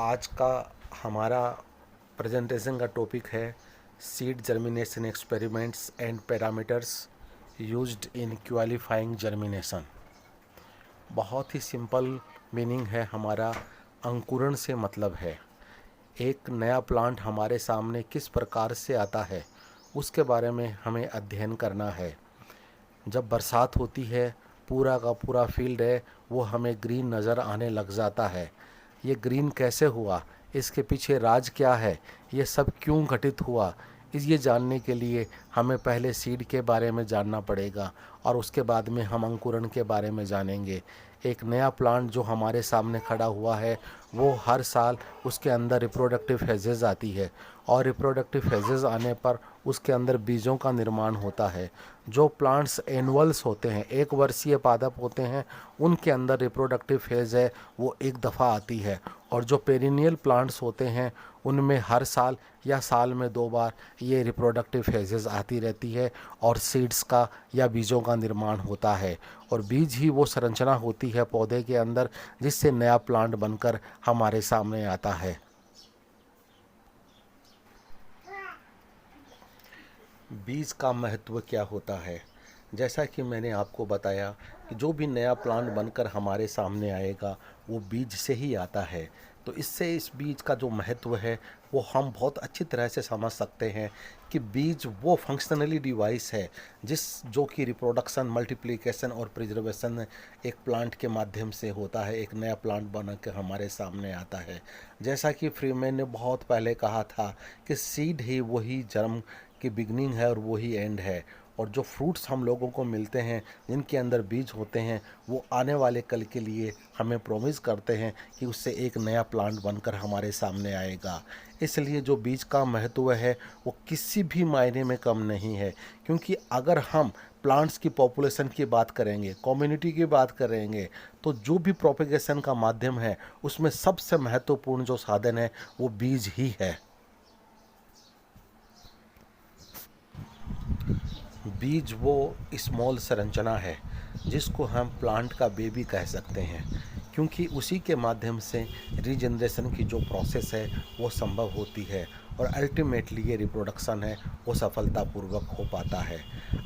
आज का हमारा प्रेजेंटेशन का टॉपिक है seed germination experiments and parameters used in qualifying germination. बहुत ही सिंपल मीनिंग है हमारा। अंकुरण से मतलब है एक नया प्लांट हमारे सामने किस प्रकार से आता है, उसके बारे में हमें अध्ययन करना है। जब बरसात होती है, पूरा का पूरा फील्ड है वो हमें ग्रीन नज़र आने लग जाता है। ये ग्रीन कैसे हुआ, इसके पीछे राज क्या है, ये सब क्यों घटित हुआ, ये जानने के लिए हमें पहले सीड के बारे में जानना पड़ेगा और उसके बाद में हम अंकुरण के बारे में जानेंगे। एक नया प्लांट जो हमारे सामने खड़ा हुआ है वो हर साल उसके अंदर रिप्रोडक्टिव फेजेस आती है और रिप्रोडक्टिव फेजेस आने पर उसके अंदर बीजों का निर्माण होता है। जो प्लांट्स एनुअल्स होते हैं, एक वर्षीय पादप होते हैं, उनके अंदर रिप्रोडक्टिव फेज़ है वो एक दफ़ा आती है। और जो पेरिनियल प्लांट्स होते हैं उनमें हर साल या साल में 2 बार ये रिप्रोडक्टिव फेजेस आती रहती है और सीड्स का या बीजों का निर्माण होता है। और बीज ही वो संरचना होती है पौधे के अंदर जिससे नया प्लांट बनकर हमारे सामने आता है। बीज का महत्व क्या होता है? जैसा कि मैंने आपको बताया कि जो भी नया प्लांट बनकर हमारे सामने आएगा वो बीज से ही आता है। तो इससे इस बीज का जो महत्व है वो हम बहुत अच्छी तरह से समझ सकते हैं कि बीज वो फंक्शनली डिवाइस है जो कि रिप्रोडक्शन, मल्टीप्लिकेशन और प्रिजर्वेशन एक प्लांट के माध्यम से होता है। एक नया प्लांट बनकर हमारे सामने आता है। जैसा कि फ्रीमैन ने बहुत पहले कहा था कि सीड ही वही जर्म की बिगनिंग है और वही एंड है। और जो फ्रूट्स हम लोगों को मिलते हैं जिनके अंदर बीज होते हैं वो आने वाले कल के लिए हमें प्रॉमिस करते हैं कि उससे एक नया प्लांट बनकर हमारे सामने आएगा। इसलिए जो बीज का महत्व है वो किसी भी मायने में कम नहीं है, क्योंकि अगर हम प्लांट्स की पॉपुलेशन की बात करेंगे, कम्युनिटी की बात करेंगे, तो जो भी प्रोपेगेशन का माध्यम है उसमें सबसे महत्वपूर्ण जो साधन है वो बीज ही है। बीज वो स्मॉल संरचना है जिसको हम प्लांट का बेबी कह सकते हैं, क्योंकि उसी के माध्यम से रीजनरेशन की जो प्रोसेस है वो संभव होती है और अल्टीमेटली ये रिप्रोडक्शन है वो सफलतापूर्वक हो पाता है।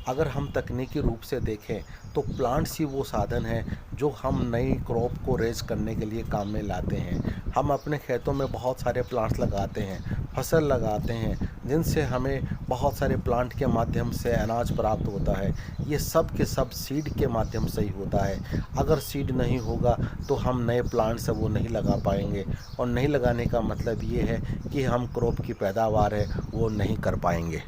अगर हम तकनीकी रूप से देखें तो प्लांट्स ही वो साधन है जो हम नई क्रॉप को रेज करने के लिए काम में लाते हैं। हम अपने खेतों में बहुत सारे प्लांट्स लगाते हैं, फसल लगाते हैं, जिनसे हमें बहुत सारे प्लांट के माध्यम से अनाज प्राप्त होता है। ये सब के सब सीड के माध्यम से ही होता है। अगर सीड नहीं होगा तो हम नए प्लांट्स वो नहीं लगा पाएंगे और नहीं लगाने का मतलब ये है कि हम क्रॉप की पैदावार है वो नहीं कर पाएंगे।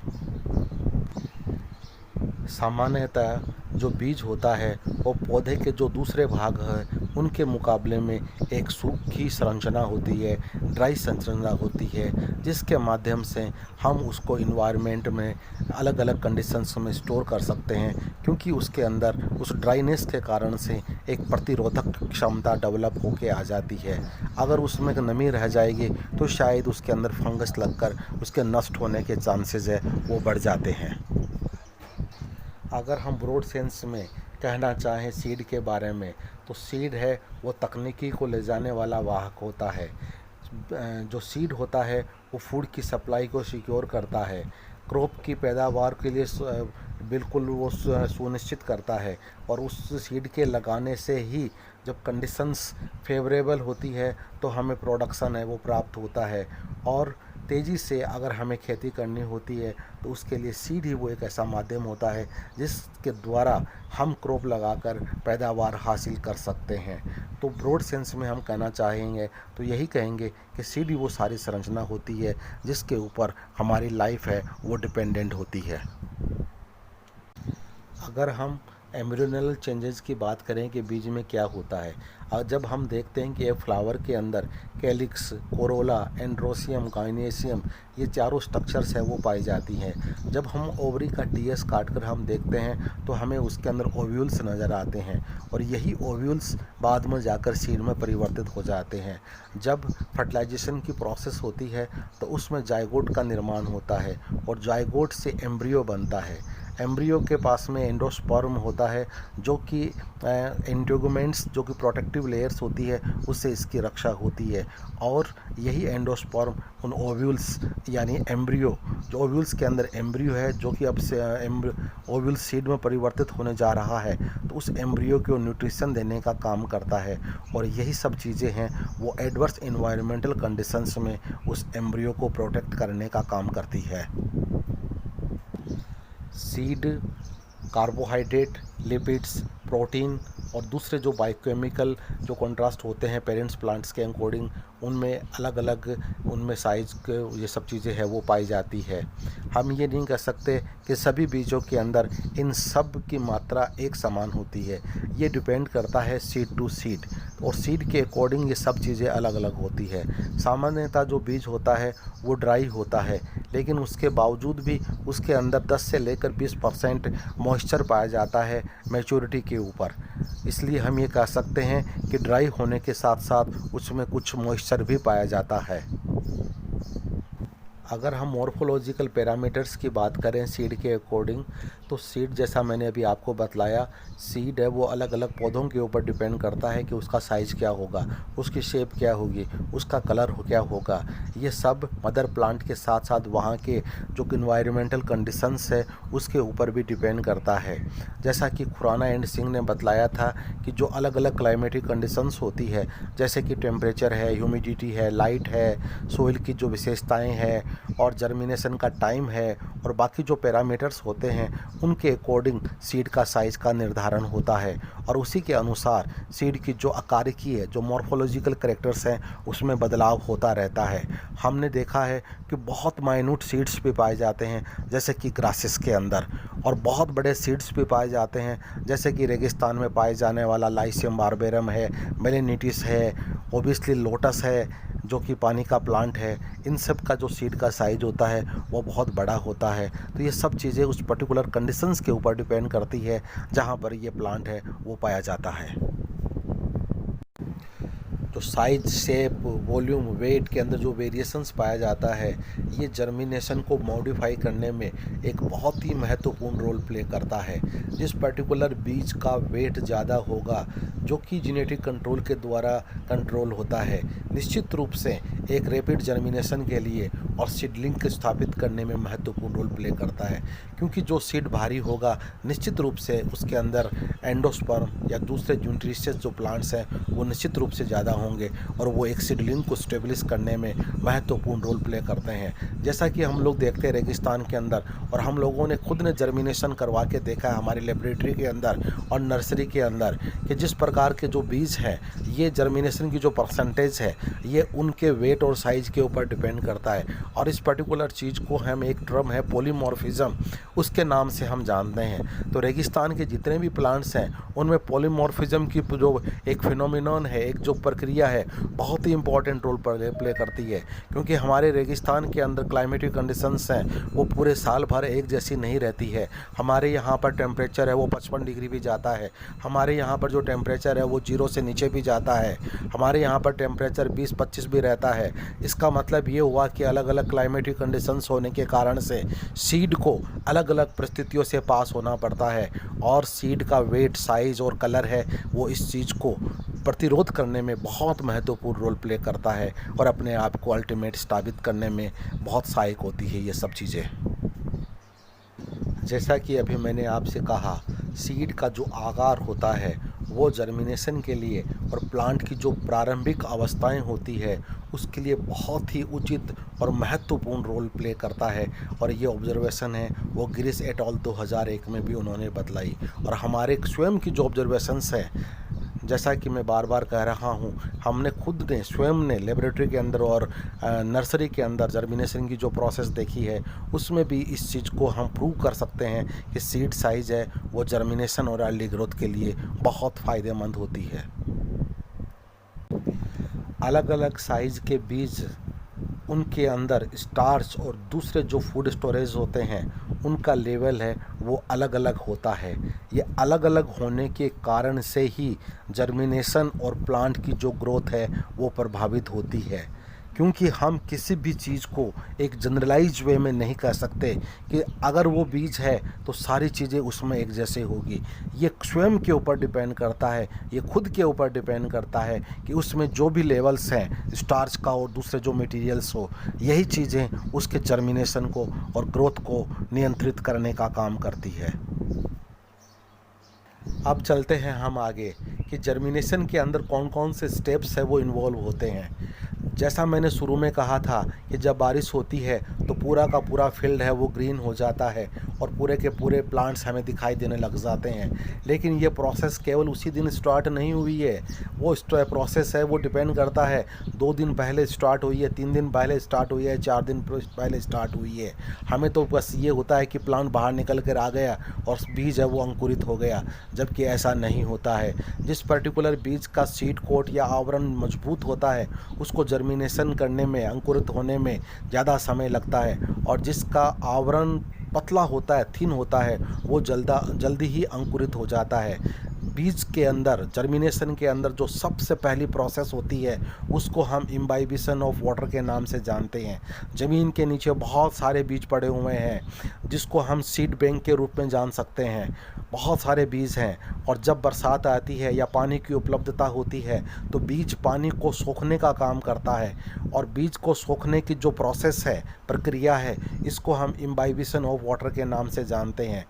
सामान्यतः जो बीज होता है वो पौधे के जो दूसरे भाग हैं उनके मुकाबले में एक सूखी संरचना होती है, ड्राई संरचना होती है, जिसके माध्यम से हम उसको इन्वायरमेंट में अलग अलग कंडीशंस में स्टोर कर सकते हैं, क्योंकि उसके अंदर उस ड्राइनेस के कारण से एक प्रतिरोधक क्षमता डेवलप होके आ जाती है। अगर उसमें नमी रह जाएगी तो शायद उसके अंदर फंगस लगकर उसके नष्ट होने के चांसेस है वो बढ़ जाते हैं। अगर हम ब्रॉड सेंस में कहना चाहें सीड के बारे में तो सीड है वो तकनीकी को ले जाने वाला वाहक होता है। जो सीड होता है वो फूड की सप्लाई को सिक्योर करता है, क्रॉप की पैदावार के लिए बिल्कुल वो सुनिश्चित करता है। और उस सीड के लगाने से ही जब कंडीशंस फेवरेबल होती है तो हमें प्रोडक्शन है वो प्राप्त होता है। और तेज़ी से अगर हमें खेती करनी होती है तो उसके लिए सीड ही वो एक ऐसा माध्यम होता है जिसके द्वारा हम क्रॉप लगाकर पैदावार हासिल कर सकते हैं। तो ब्रॉड सेंस में हम कहना चाहेंगे तो यही कहेंगे कि सीड ही वो सारी संरचना होती है जिसके ऊपर हमारी लाइफ है वो डिपेंडेंट होती है। अगर हम एम्ब्रियोनल चेंजेस की बात करें कि बीज में क्या होता है, और जब हम देखते हैं कि फ्लावर के अंदर कैलिक्स, कोरोला, एंड्रोसियम, गाइनेसियम ये चारों स्ट्रक्चर्स हैं वो पाई जाती हैं। जब हम ओवरी का टीएस काट कर हम देखते हैं तो हमें उसके अंदर ओव्यूल्स नज़र आते हैं और यही ओव्यूल्स बाद में जाकर सीड में परिवर्तित हो जाते हैं। जब फर्टिलाइजेशन की प्रोसेस होती है तो उसमें जायगोट का निर्माण होता है और जायगोट से एम्ब्रियो बनता है। एम्ब्रियो के पास में एंडोस्पर्म होता है जो कि इंटेगुमेंट्स जो कि प्रोटेक्टिव लेयर्स होती है उससे इसकी रक्षा होती है, और यही एंडोस्पर्म उन ओव्यूल्स यानी एम्ब्रियो, जो ओव्यूल्स के अंदर एम्ब्रियो है जो कि अब से ओव्यूल सीड में परिवर्तित होने जा रहा है, तो उस एम्ब्रियो को न्यूट्रिशन देने का काम करता है। और यही सब चीज़ें हैं वो एडवर्स इन्वायरमेंटल कंडीशंस में उस एम्ब्रियो को प्रोटेक्ट करने का काम करती है। सीड कार्बोहाइड्रेट, लिपिड्स, प्रोटीन और दूसरे जो बायोकेमिकल जो कॉन्ट्रास्ट होते हैं पेरेंट्स प्लांट्स के अकॉर्डिंग, उनमें अलग अलग उनमें साइज के ये सब चीज़ें हैं वो पाई जाती है। हम ये नहीं कह सकते कि सभी बीजों के अंदर इन सब की मात्रा एक समान होती है, ये डिपेंड करता है सीड टू सीड, और सीड के अकॉर्डिंग ये सब चीज़ें अलग अलग होती है। सामान्यतः जो बीज होता है वो ड्राई होता है, लेकिन उसके बावजूद भी उसके अंदर 10 से लेकर 20% मॉइस्चर पाया जाता है मैच्योरिटी के ऊपर। इसलिए हम ये कह सकते हैं कि ड्राई होने के साथ साथ उसमें कुछ मॉइस्चर भी पाया जाता है। अगर हम मॉर्फोलॉजिकल पैरामीटर्स की बात करें सीड के अकॉर्डिंग, तो सीड जैसा मैंने अभी आपको बतलाया, सीड है वो अलग अलग पौधों के ऊपर डिपेंड करता है कि उसका साइज़ क्या होगा, उसकी शेप क्या होगी, उसका कलर क्या होगा। ये सब मदर प्लांट के साथ साथ वहाँ के जो इन्वायरमेंटल कंडीशंस है उसके ऊपर भी डिपेंड करता है। जैसा कि खुराना एंड सिंह ने बतलाया था कि जो अलग अलग क्लाइमेटिक कंडीशंस होती है, जैसे कि टेम्परेचर है, ह्यूमिडिटी है, लाइट है, सोइल की जो विशेषताएँ हैं और जर्मिनेशन का टाइम है और बाकी जो पैरामीटर्स होते हैं, उनके अकॉर्डिंग सीड का साइज़ का निर्धारण होता है, और उसी के अनुसार सीड की जो आकारिकी है, जो मॉर्फोलॉजिकल कैरेक्टर्स हैं, उसमें बदलाव होता रहता है। हमने देखा है कि बहुत माइन्यूट सीड्स भी पाए जाते हैं जैसे कि ग्रासेस के अंदर, और बहुत बड़े सीड्स भी पाए जाते हैं जैसे कि रेगिस्तान में पाए जाने वाला लाइसियम बार्बेरम है, मेलेनिटिस है, ओबियसली लोटस है जो कि पानी का प्लांट है। इन सब का जो सीड का साइज होता है वो बहुत बड़ा होता है। तो ये सब चीज़ें उस पर्टिकुलर कंडीशंस के ऊपर डिपेंड करती है जहाँ पर ये प्लांट है वो पाया जाता है। तो साइज, शेप, वॉल्यूम, वेट के अंदर जो वेरिएशंस पाया जाता है, ये जर्मिनेशन को मॉडिफाई करने में एक बहुत ही महत्वपूर्ण रोल प्ले करता है। जिस पर्टिकुलर बीज का वेट ज़्यादा होगा, जो कि जेनेटिक कंट्रोल के द्वारा कंट्रोल होता है, निश्चित रूप से एक रैपिड जर्मिनेशन के लिए और सीडलिंग को स्थापित करने में महत्वपूर्ण रोल प्ले करता है। क्योंकि जो सीड भारी होगा, निश्चित रूप से उसके अंदर एंडोस्पर्म या दूसरे न्यूट्रिशियस जो प्लांट्स हैं वो निश्चित रूप से ज़्यादा होंगे, और वो एक सीडलिंग को स्टेब्लिश करने में महत्वपूर्ण रोल प्ले करते हैं। जैसा कि हम लोग देखते हैं रेगिस्तान के अंदर, और हम लोगों ने खुद ने जर्मिनेशन करवा के देखा है हमारी लेबोरेटरी के अंदर और नर्सरी के अंदर, कि जिस प्रकार के जो बीज हैं, ये जर्मिनेशन की जो परसेंटेज है ये उनके वेट और साइज़ के ऊपर डिपेंड करता है। और इस पर्टिकुलर चीज़ को हम एक टर्म है पॉलीमॉर्फिज्म, उसके नाम से हम जानते हैं। तो रेगिस्तान के जितने भी प्लांट्स हैं उनमें पॉलीमॉर्फिज्म की जो एक फिनोमिनन है, एक जो प्रक्रिया है, बहुत ही इंपॉर्टेंट रोल प्ले करती है। क्योंकि हमारे रेगिस्तान के अंदर क्लाइमेटिक कंडीशंस हैं वो पूरे साल भर एक जैसी नहीं रहती है। हमारे यहाँ पर टेम्परेचर है वो 55 डिग्री भी जाता है, हमारे यहाँ पर जो टेम्परेचर है वो 0 से नीचे भी जाता है, हमारे यहाँ पर टेम्परेचर 20-25 भी रहता है। इसका मतलब ये हुआ कि अलग अलग क्लाइमेटिक कंडीशंस होने के कारण से सीड को अलग अलग परिस्थितियों से पास होना पड़ता है, और सीड का वेट, साइज़ और कलर है वो इस चीज़ को प्रतिरोध करने में बहुत महत्वपूर्ण रोल प्ले करता है, और अपने आप को अल्टीमेट साबित करने में बहुत सहायक होती है ये सब चीज़ें। जैसा कि अभी मैंने आपसे कहा, सीड का जो आकार होता है वो जर्मिनेशन के लिए और प्लांट की जो प्रारंभिक अवस्थाएं होती है उसके लिए बहुत ही उचित और महत्वपूर्ण रोल प्ले करता है। और ये ऑब्जर्वेशन है वो गिरिस एट अल 2001 में भी उन्होंने बतलाई। और हमारे स्वयं की जो ऑब्जर्वेशंस हैं, जैसा कि मैं बार बार कह रहा हूँ, हमने खुद ने स्वयं ने लेबोरेटरी के अंदर और नर्सरी के अंदर जर्मिनेशन की जो प्रोसेस देखी है उसमें भी इस चीज़ को हम प्रूव कर सकते हैं कि सीड साइज़ है वो जर्मिनेशन और अर्ली ग्रोथ के लिए बहुत फ़ायदेमंद होती है। अलग अलग साइज़ के बीज, उनके अंदर स्टार्च और दूसरे जो फूड स्टोरेज होते हैं उनका लेवल है वो अलग अलग होता है। ये अलग अलग होने के कारण से ही जर्मिनेशन और प्लांट की जो ग्रोथ है वो प्रभावित होती है। क्योंकि हम किसी भी चीज़ को एक जनरलाइज वे में नहीं कह सकते कि अगर वो बीज है तो सारी चीज़ें उसमें एक जैसे होगी। ये स्वयं के ऊपर डिपेंड करता है, ये खुद के ऊपर डिपेंड करता है कि उसमें जो भी लेवल्स हैं स्टार्च का और दूसरे जो मटेरियल्स हो, यही चीज़ें उसके जर्मिनेशन को और ग्रोथ को नियंत्रित करने का काम करती है। अब चलते हैं हम आगे कि जर्मिनेशन के अंदर कौन कौन से स्टेप्स है वो इन्वॉल्व होते हैं। जैसा मैंने शुरू में कहा था कि जब बारिश होती है तो पूरा का पूरा फील्ड है वो ग्रीन हो जाता है और पूरे के पूरे प्लांट्स हमें दिखाई देने लग जाते हैं। लेकिन ये प्रोसेस केवल उसी दिन स्टार्ट नहीं हुई है, वो प्रोसेस है वो डिपेंड करता है 2 दिन पहले स्टार्ट हुई है, 3 दिन पहले स्टार्ट हुई है, 4 दिन पहले स्टार्ट हुई है। हमें तो बस ये होता है कि प्लांट बाहर निकल कर आ गया और बीज है वो अंकुरित हो गया, जबकि ऐसा नहीं होता है। जिस पर्टिकुलर बीज का सीड कोट या आवरण मजबूत होता है उसको जर्मिनेशन करने में, अंकुरित होने में ज़्यादा समय लगता है, और जिसका आवरण पतला होता है, थिन होता है, वो जल्दी ही अंकुरित हो जाता है। बीज के अंदर, जर्मिनेशन के अंदर जो सबसे पहली प्रोसेस होती है उसको हम इम्बाइबिशन ऑफ वाटर के नाम से जानते हैं। ज़मीन के नीचे बहुत सारे बीज पड़े हुए हैं जिसको हम सीड बैंक के रूप में जान सकते हैं। बहुत सारे बीज हैं, और जब बरसात आती है या पानी की उपलब्धता होती है तो बीज पानी को सोखने का काम करता है, और बीज को सोखने की जो प्रोसेस है, प्रक्रिया है, इसको हम इम्बाइबिशन ऑफ वाटर के नाम से जानते हैं।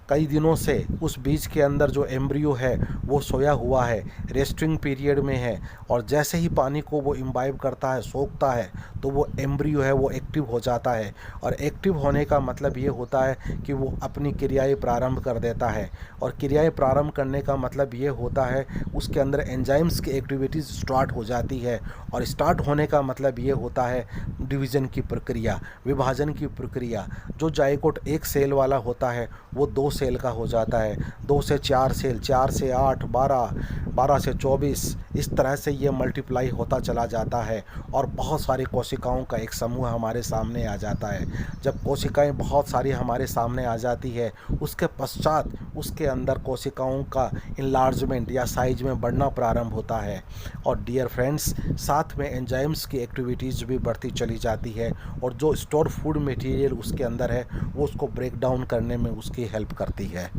कई दिनों से उस बीज के अंदर जो एम्ब्रियो है वो सोया हुआ है, रेस्टिंग पीरियड में है, और जैसे ही पानी को वो इम्बाइब करता है, सोखता है, तो वो एम्ब्रियो है वो एक्टिव हो जाता है। और एक्टिव होने का मतलब ये होता है कि वो अपनी क्रियाएं प्रारंभ कर देता है, और क्रियाएं प्रारंभ करने का मतलब ये होता है उसके अंदर एंजाइम्स की एक्टिविटीज़ स्टार्ट हो जाती है, और स्टार्ट होने का मतलब ये होता है डिवीज़न की प्रक्रिया, विभाजन की प्रक्रिया। जो जाइगोट एक सेल वाला होता है वो 2 सेल का हो जाता है, 2 से 4 सेल, 4 से 8, 12, 12 से 24, इस तरह से ये मल्टीप्लाई होता चला जाता है, और बहुत सारी कोशिकाओं का एक समूह हमारे सामने आ जाता है। जब कोशिकाएं बहुत सारी हमारे सामने आ जाती है, उसके पश्चात उसके अंदर कोशिकाओं का इनलार्जमेंट या साइज में बढ़ना प्रारंभ होता है। और डियर फ्रेंड्स, साथ में एंजाइम्स की एक्टिविटीज़ भी बढ़ती चली जाती है, और जो स्टोर फूड मटेरियल उसके अंदर है वो उसको ब्रेक डाउन करने में उसकी हेल्प करती है।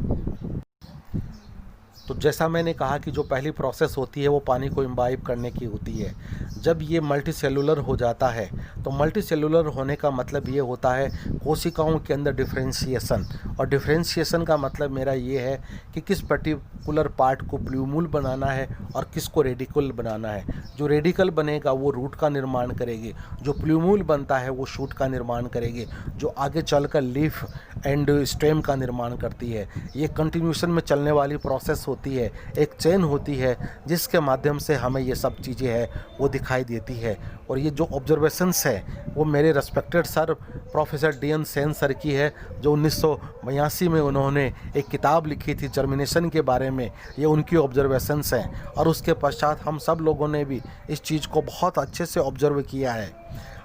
तो जैसा मैंने कहा कि जो पहली प्रोसेस होती है वो पानी को इम्बाइब करने की होती है। जब ये मल्टी सेलुलर हो जाता है तो मल्टी सेलुलर होने का मतलब ये होता है कोशिकाओं के अंदर डिफ्रेंशिएशन, और डिफ्रेंशिएशन का मतलब मेरा ये है कि किस पर्टिकुलर पार्ट को प्ल्यूमुल बनाना है और किसको रेडिकल बनाना है। जो रेडिकल बनेगा वो रूट का निर्माण करेगी, जो प्ल्यूमुल बनता है वो शूट का निर्माण करेगी, जो आगे चलकर लीफ एंड स्टेम का निर्माण करती है। ये कंटिन्यूशन में चलने वाली प्रोसेस होती है, एक चेन होती है जिसके माध्यम से हमें ये सब चीज़ें हैं वो दिखाई देती है। और ये जो ऑब्जर्वेशंस है वो मेरे respected sir professor DN. Sen sir की है, जो 1982 में उन्होंने एक किताब लिखी थी जर्मिनेशन के बारे में। ये उनकी ऑब्जर्वेशंस हैं, और उसके पश्चात हम सब लोगों ने भी इस चीज़ को बहुत अच्छे से ऑब्जर्व किया है।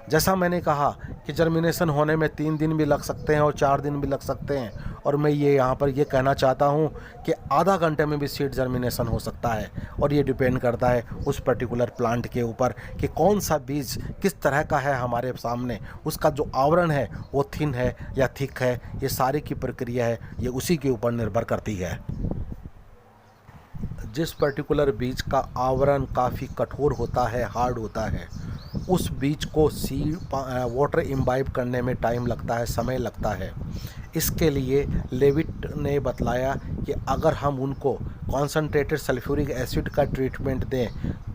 जैसा मैंने कहा कि जर्मिनेशन होने में 3 दिन भी लग सकते हैं और 4 दिन भी लग सकते हैं, और मैं ये यहाँ पर ये कहना चाहता हूँ कि आधा घंटे में भी सीड जर्मिनेशन हो सकता है, और ये डिपेंड करता है उस पर्टिकुलर प्लांट के ऊपर कि कौन सा बीज किस तरह का है हमारे सामने, उसका जो आवरण है वो थिन है या थिक है। ये सारी की प्रक्रिया है ये उसी के ऊपर निर्भर करती है। जिस पर्टिकुलर बीज का आवरण काफ़ी कठोर होता है, हार्ड होता है, उस बीज को वाटर इम्बाइब करने में टाइम लगता है, समय लगता है। इसके लिए लेविट ने बतलाया कि अगर हम उनको कॉन्सनट्रेटेड सल्फ्यूरिक एसिड का ट्रीटमेंट दें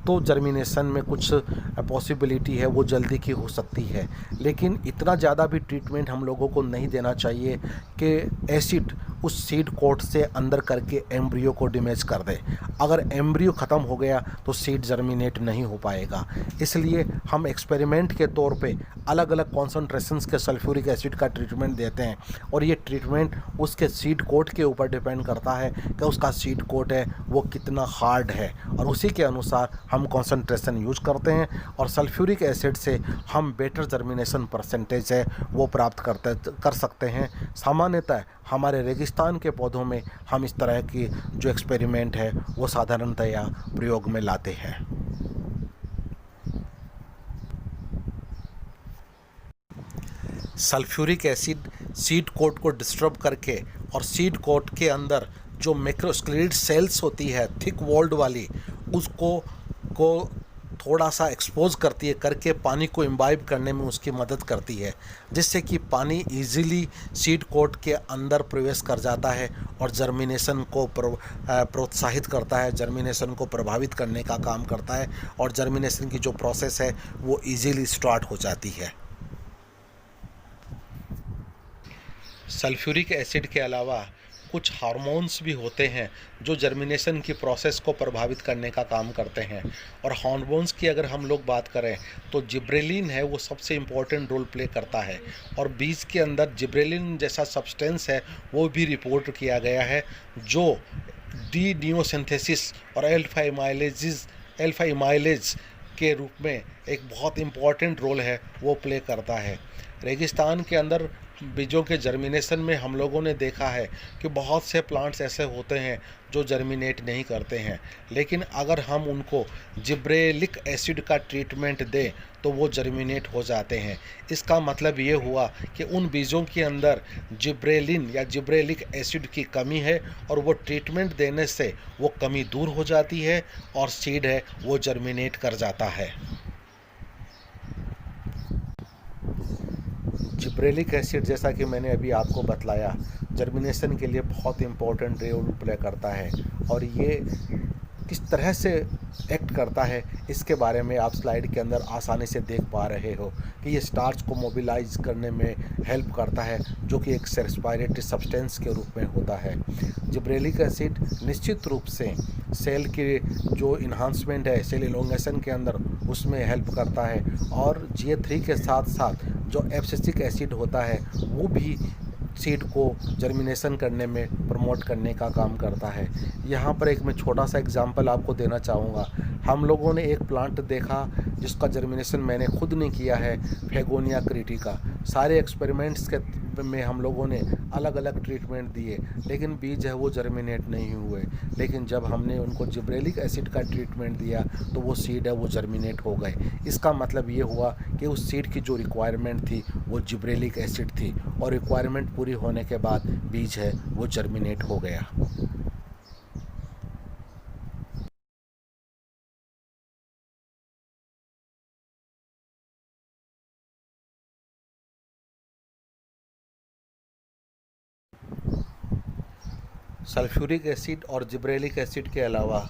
तो जर्मिनेशन में कुछ पॉसिबिलिटी है वो जल्दी की हो सकती है, लेकिन इतना ज़्यादा भी ट्रीटमेंट हम लोगों को नहीं देना चाहिए कि एसिड उस सीड कोट से अंदर करके एम्ब्रियो को डैमेज कर दे। अगर एम्ब्रियो ख़त्म हो गया तो सीड जर्मिनेट नहीं हो पाएगा। इसलिए हम एक्सपेरिमेंट के तौर पे अलग अलग कॉन्सनट्रेशंस के सल्फ्यूरिक एसिड का ट्रीटमेंट देते हैं, और ये ट्रीटमेंट उसके सीड कोट के ऊपर डिपेंड करता है कि उसका सीड कोट है वो कितना हार्ड है, और उसी के अनुसार हम कॉन्सनट्रेशन यूज करते हैं, और सल्फ्यूरिक एसिड से हम बेटर जर्मिनेशन परसेंटेज है वो प्राप्त कर सकते हैं। सामान्यतः हमारे रेगिस्तान के पौधों में हम इस तरह की जो एक्सपेरिमेंट है वो साधारणतया प्रयोग में लाते हैं। सल्फ्यूरिक एसिड सीड कोट को डिस्टर्ब करके और सीड कोट के अंदर जो मैक्रोस्क्लेरोइड सेल्स होती है थिक वॉल्ड वाली, उसको थोड़ा सा एक्सपोज करती है, करके पानी को इम्बाइब करने में उसकी मदद करती है, जिससे कि पानी इजीली सीड कोट के अंदर प्रवेश कर जाता है और जर्मिनेशन को प्रोत्साहित करता है, जर्मिनेशन को प्रभावित करने का काम करता है और जर्मिनेशन की जो प्रोसेस है वो इजीली स्टार्ट हो जाती है। सल्फ्यूरिक एसिड के अलावा कुछ हार्मोन्स भी होते हैं जो जर्मिनेशन की प्रोसेस को प्रभावित करने का काम करते हैं। और हार्मोन्स की अगर हम लोग बात करें तो जिब्रेलिन है वो सबसे इम्पोर्टेंट रोल प्ले करता है, और बीज के अंदर जिब्रेलिन जैसा सब्सटेंस है वो भी रिपोर्ट किया गया है, जो डी नियोसिंथेसिस और अल्फा इमाइलेज के रूप में एक बहुत इम्पॉर्टेंट रोल है वो प्ले करता है। रेगिस्तान के अंदर बीजों के जर्मिनेशन में हम लोगों ने देखा है कि बहुत से प्लांट्स ऐसे होते हैं जो जर्मिनेट नहीं करते हैं, लेकिन अगर हम उनको जिब्रेलिक एसिड का ट्रीटमेंट दें तो वो जर्मिनेट हो जाते हैं। इसका मतलब ये हुआ कि उन बीजों के अंदर जिब्रेलिन या जिब्रेलिक एसिड की कमी है और वो ट्रीटमेंट देने से वो कमी दूर हो जाती है और सीड है वो जर्मिनेट कर जाता है। जिब्रेलिक एसिड जैसा कि मैंने अभी आपको बतलाया जर्मिनेशन के लिए बहुत इम्पोर्टेंट रोल प्ले करता है, और ये किस तरह से एक्ट करता है इसके बारे में आप स्लाइड के अंदर आसानी से देख पा रहे हो कि ये स्टार्च को मोबिलाइज करने में हेल्प करता है, जो कि एक रेस्पिरेटरी सब्सटेंस के रूप में होता है। जिब्रेलिक एसिड निश्चित रूप से सेल की जो इन्हांसमेंट है सेल इलोंगेशन के अंदर उसमें हेल्प करता है, और GA3 के साथ साथ जो एब्सिसिक एसिड होता है वो भी सीड को जर्मिनेशन करने में प्रमोट करने का काम करता है। यहाँ पर एक मैं छोटा सा एग्जांपल आपको देना चाहूँगा। हम लोगों ने एक प्लांट देखा जिसका जर्मिनेशन मैंने खुद नहीं किया है, फेगोनिया क्रिटिका। सारे एक्सपेरिमेंट्स के में हम लोगों ने अलग अलग ट्रीटमेंट दिए, लेकिन बीज है वो जर्मिनेट नहीं हुए। लेकिन जब हमने उनको जिब्रेलिक एसिड का ट्रीटमेंट दिया तो वो सीड है वो जर्मिनेट हो गए। इसका मतलब ये हुआ कि उस सीड की जो रिक्वायरमेंट थी वो जिब्रेलिक एसिड थी, और रिक्वायरमेंट पूरी होने के बाद बीज है वो जर्मिनेट हो गया। सल्फ्यूरिक एसिड और जिब्रेलिक एसिड के अलावा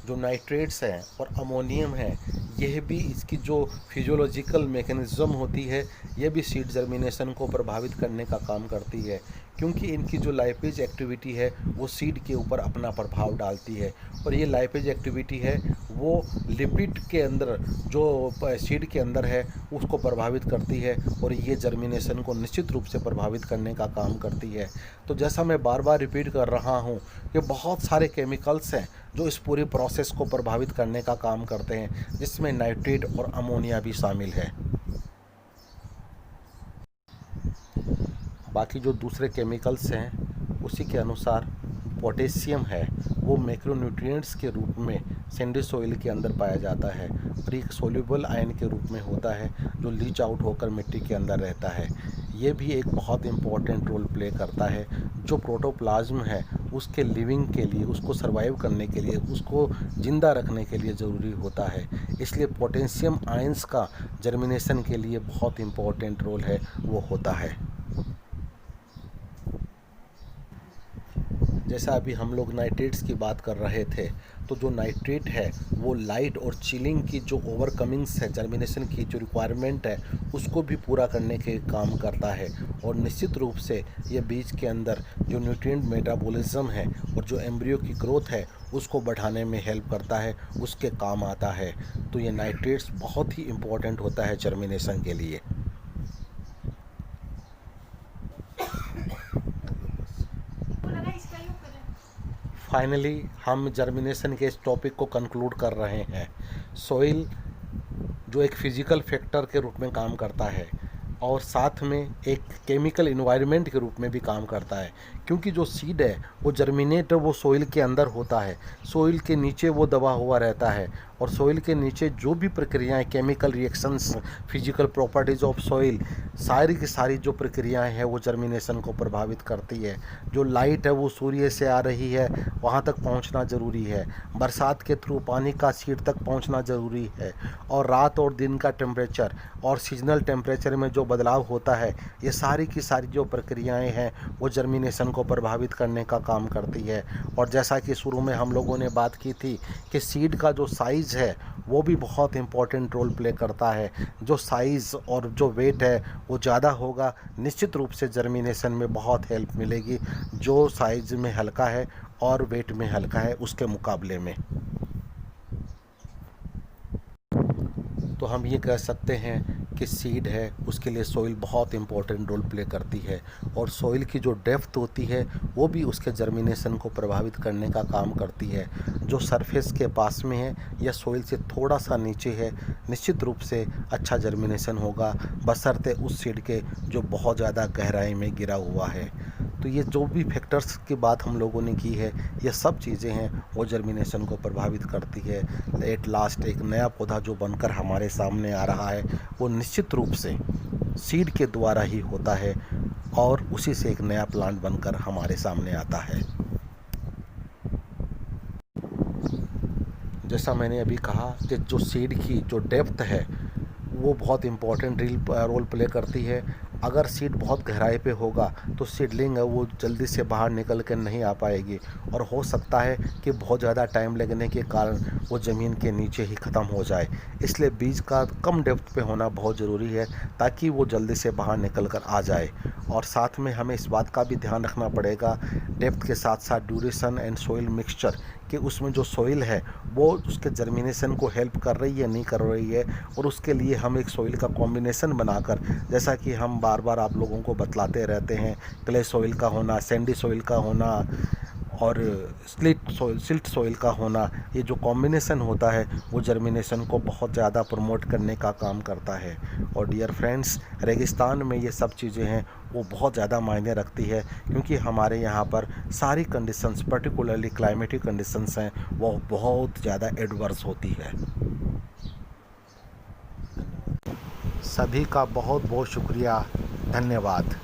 जो नाइट्रेट्स हैं और अमोनियम है, यह भी इसकी जो फिजियोलॉजिकल मैकेनिज़्म होती है ये भी सीड जर्मिनेशन को प्रभावित करने का काम करती है, क्योंकि इनकी जो लाइपेज एक्टिविटी है वो सीड के ऊपर अपना प्रभाव डालती है। और ये लाइपेज एक्टिविटी है वो लिपिड के अंदर जो सीड के अंदर है उसको प्रभावित करती है, और ये जर्मिनेशन को निश्चित रूप से प्रभावित करने का काम करती है। तो जैसा मैं बार बार रिपीट कर रहा हूँ कि बहुत सारे केमिकल्स हैं जो इस पूरी प्रोसेस को प्रभावित करने का काम करते हैं, जिसमें नाइट्रेट और अमोनिया भी शामिल है। बाकी जो दूसरे केमिकल्स हैं उसी के अनुसार पोटेशियम है वो मैक्रोन्यूट्रिएंट्स के रूप में सैंडी सॉइल के अंदर पाया जाता है, और एक सोल्यूबल आयन के रूप में होता है जो लीच आउट होकर मिट्टी के अंदर रहता है। ये भी एक बहुत इम्पॉर्टेंट रोल प्ले करता है, जो प्रोटोप्लाज्म है उसके लिविंग के लिए, उसको सर्वाइव करने के लिए, उसको ज़िंदा रखने के लिए ज़रूरी होता है। इसलिए पोटेशियम आयंस का जर्मिनेशन के लिए बहुत इम्पॉर्टेंट रोल है वो होता है। जैसा अभी हम लोग नाइट्रेट्स की बात कर रहे थे, तो जो नाइट्रेट है वो लाइट और चिलिंग की जो ओवरकमिंग्स है, जर्मिनेशन की जो रिक्वायरमेंट है उसको भी पूरा करने के काम करता है, और निश्चित रूप से ये बीज के अंदर जो न्यूट्रिएंट मेटाबॉलिज्म है और जो एम्ब्रियो की ग्रोथ है उसको बढ़ाने में हेल्प करता है, उसके काम आता है। तो ये नाइट्रेट्स बहुत ही इम्पोर्टेंट होता है जर्मिनेशन के लिए। फाइनली हम जर्मिनेशन के इस टॉपिक को कंक्लूड कर रहे हैं। सॉइल जो एक फिजिकल फैक्टर के रूप में काम करता है और साथ में एक केमिकल इन्वायरमेंट के रूप में भी काम करता है, क्योंकि जो सीड है वो जर्मिनेट वो सोइल के अंदर होता है, सोइल के नीचे वो दबा हुआ रहता है, और सोइल के नीचे जो भी प्रक्रियाएं, chemical reactions, physical properties of soil, सारी की सारी जो प्रक्रियाएं हैं वो जर्मिनेशन को प्रभावित करती है। जो लाइट है वो सूर्य से आ रही है, वहाँ तक पहुँचना ज़रूरी है, बरसात के थ्रू पानी का सीड तक पहुँचना ज़रूरी है, और रात और दिन का टेम्परेचर और सीजनल टेम्परेचर में जो बदलाव होता है, ये सारी की सारी जो प्रक्रियाएं हैं वो जर्मिनेशन को प्रभावित करने का काम करती है। और जैसा कि शुरू में हम लोगों ने बात की थी कि सीड का जो साइज़ है वो भी बहुत इम्पोर्टेंट रोल प्ले करता है। जो साइज़ और जो वेट है वो ज़्यादा होगा, निश्चित रूप से जर्मिनेशन में बहुत हेल्प मिलेगी, जो साइज़ में हल्का है और वेट में हल्का है उसके मुकाबले में। तो हम ये कह सकते हैं कि सीड है उसके लिए सॉइल बहुत इम्पोर्टेंट रोल प्ले करती है, और सॉइल की जो डेप्थ होती है वो भी उसके जर्मिनेशन को प्रभावित करने का काम करती है। जो सरफेस के पास में है या सॉइल से थोड़ा सा नीचे है, निश्चित रूप से अच्छा जर्मिनेशन होगा, बशर्ते उस सीड के जो बहुत ज़्यादा गहराई में गिरा हुआ है। तो ये जो भी फैक्टर्स की बात हम लोगों ने की है, ये सब चीज़ें हैं वो जर्मिनेशन को प्रभावित करती है। एट लास्ट एक नया पौधा जो बनकर हमारे सामने आ रहा है वो निश्चित रूप से सीड के द्वारा ही होता है, और उसी से एक नया प्लांट बनकर हमारे सामने आता है। जैसा मैंने अभी कहा कि जो सीड की जो डेप्थ है वो बहुत इम्पोर्टेंट रोल प्ले करती है। अगर सीड बहुत गहराई पे होगा तो सीडलिंग है वो जल्दी से बाहर निकल कर नहीं आ पाएगी, और हो सकता है कि बहुत ज़्यादा टाइम लगने के कारण वो ज़मीन के नीचे ही ख़त्म हो जाए। इसलिए बीज का कम डेप्थ पे होना बहुत ज़रूरी है ताकि वो जल्दी से बाहर निकल कर आ जाए। और साथ में हमें इस बात का भी ध्यान रखना पड़ेगा, डेप्थ के साथ साथ ड्यूरेशन एंड सोइल मिक्सचर, कि उसमें जो सोइल है वो उसके जर्मिनेशन को हेल्प कर रही है नहीं कर रही है, और उसके लिए हम एक सोइल का कॉम्बिनेशन बनाकर, जैसा कि हम बार बार आप लोगों को बतलाते रहते हैं, क्ले सोइल का होना, सैंडी सोइल का होना और सिल्ट सोइल का होना, ये जो कॉम्बिनेशन होता है वो जर्मिनेशन को बहुत ज़्यादा प्रमोट करने का काम करता है। और डियर फ्रेंड्स, रेगिस्तान में ये सब चीज़ें हैं वो बहुत ज़्यादा मायने रखती है, क्योंकि हमारे यहाँ पर सारी कंडीशंस, पर्टिकुलरली क्लाइमेटिक कंडीशंस हैं वो बहुत ज़्यादा एडवर्स होती है। सभी का बहुत बहुत शुक्रिया, धन्यवाद।